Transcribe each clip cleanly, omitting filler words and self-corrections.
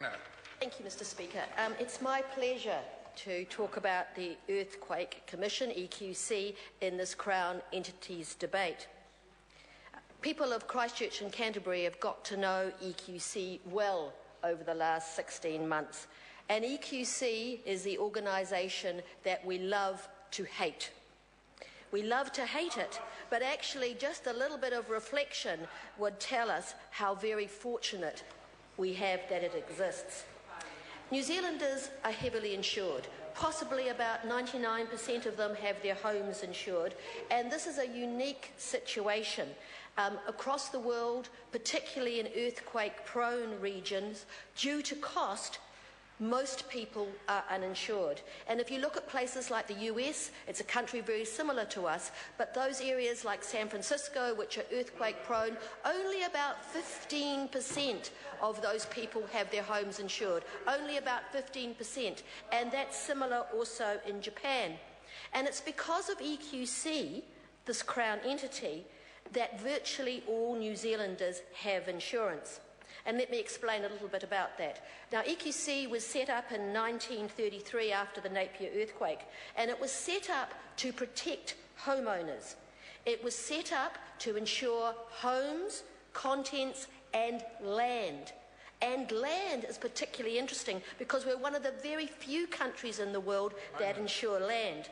No. Thank you, Mr. Speaker. It's my pleasure to talk about the Earthquake Commission, EQC, in this Crown Entities debate. People of Christchurch and Canterbury have got to know EQC well over the last 16 months, and EQC is the organisation that we love to hate. We love to hate it, but actually just a little bit of reflection would tell us how very fortunate we have that it exists. New Zealanders are heavily insured. Possibly about 99% of them have their homes insured, and this is a unique situation. Across the world, particularly in earthquake-prone regions, due to cost, most people are uninsured. And if you look at places like the US, it's a country very similar to us, but those areas like San Francisco, which are earthquake-prone, only about 15% of those people have their homes insured. Only about 15%. And that's similar also in Japan. And it's because of EQC, this Crown entity, that virtually all New Zealanders have insurance. And let me explain a little bit about that. Now, EQC was set up in 1933 after the Napier earthquake, and it was set up to protect homeowners. It was set up to insure homes, contents, and land. And land is particularly interesting because we're one of the very few countries in the world that insure land.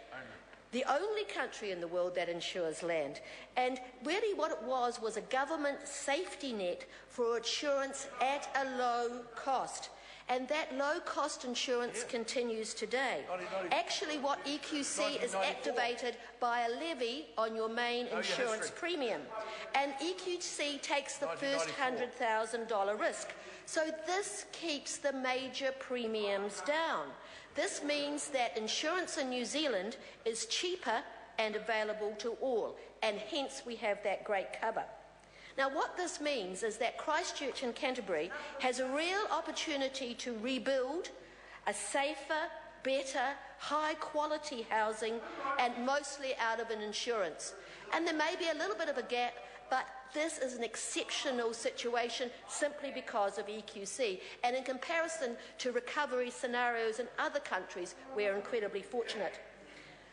The only country in the world that insures land. And really what it was a government safety net for insurance at a low cost. And that low-cost insurance continues today. Actually, what EQC is activated by a levy on your main insurance premium. And EQC takes the first $100,000 risk. So this keeps the major premiums down. This means that insurance in New Zealand is cheaper and available to all, and hence we have that great cover. Now, what this means is that Christchurch and Canterbury has a real opportunity to rebuild a safer, better, high-quality housing, and mostly out of an insurance. And there may be a little bit of a gap, but this is an exceptional situation simply because of EQC. And in comparison to recovery scenarios in other countries, we're incredibly fortunate.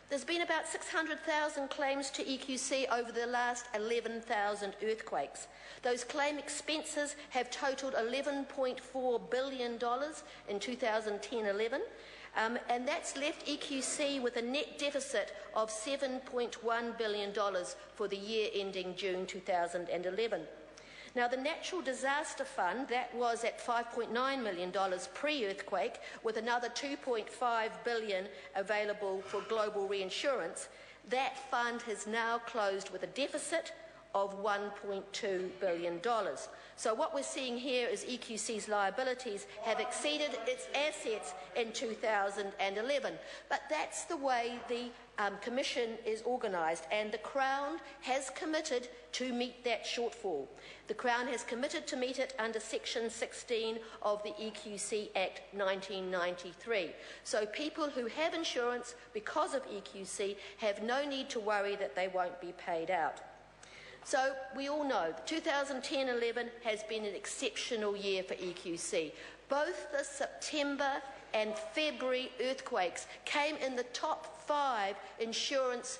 There's been about 600,000 claims to EQC over the last 11,000 earthquakes. Those claim expenses have totaled $11.4 billion in 2010-11. And that's left EQC with a net deficit of $7.1 billion for the year ending June 2011. Now, the Natural Disaster Fund, that was at $5.9 million pre-earthquake, with another $2.5 billion available for global reinsurance, that fund has now closed with a deficit of $1.2 billion. So what we're seeing here is EQC's liabilities have exceeded its assets in 2011. But that's the way the Commission is organised, and the Crown has committed to meet that shortfall. The Crown has committed to meet it under Section 16 of the EQC Act 1993. So people who have insurance because of EQC have no need to worry that they won't be paid out. So we all know 2010-11 has been an exceptional year for EQC. Both the September and February earthquakes came in the top 5 insurance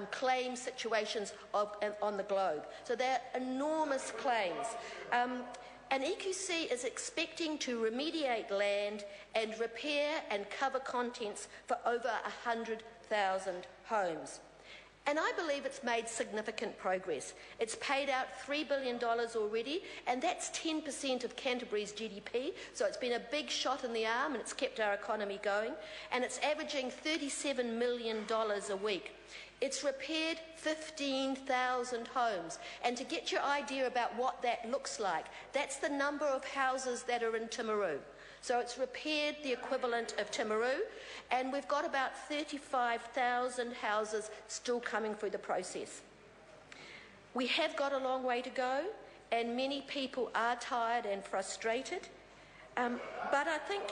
claim situations on the globe. So they're enormous claims. And EQC is expecting to remediate land and repair and cover contents for over 100,000 homes. And I believe it's made significant progress. It's paid out $3 billion already, and that's 10% of Canterbury's GDP, so it's been a big shot in the arm and it's kept our economy going, and it's averaging $37 million a week. It's repaired 15,000 homes, and to get your idea about what that looks like, that's the number of houses that are in Timaru. So it's repaired the equivalent of Timaru, and we've got about 35,000 houses still coming through the process. We have got a long way to go, and many people are tired and frustrated. But I think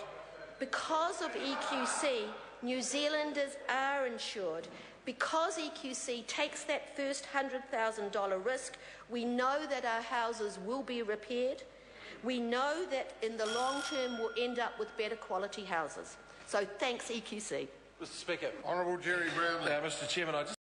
because of EQC, New Zealanders are insured. Because EQC takes that first $100,000 risk, we know that our houses will be repaired. We know that in the long term we'll end up with better quality houses. So thanks, EQC. Mr Speaker. Honourable Jerry Brown. Mr Chairman, I just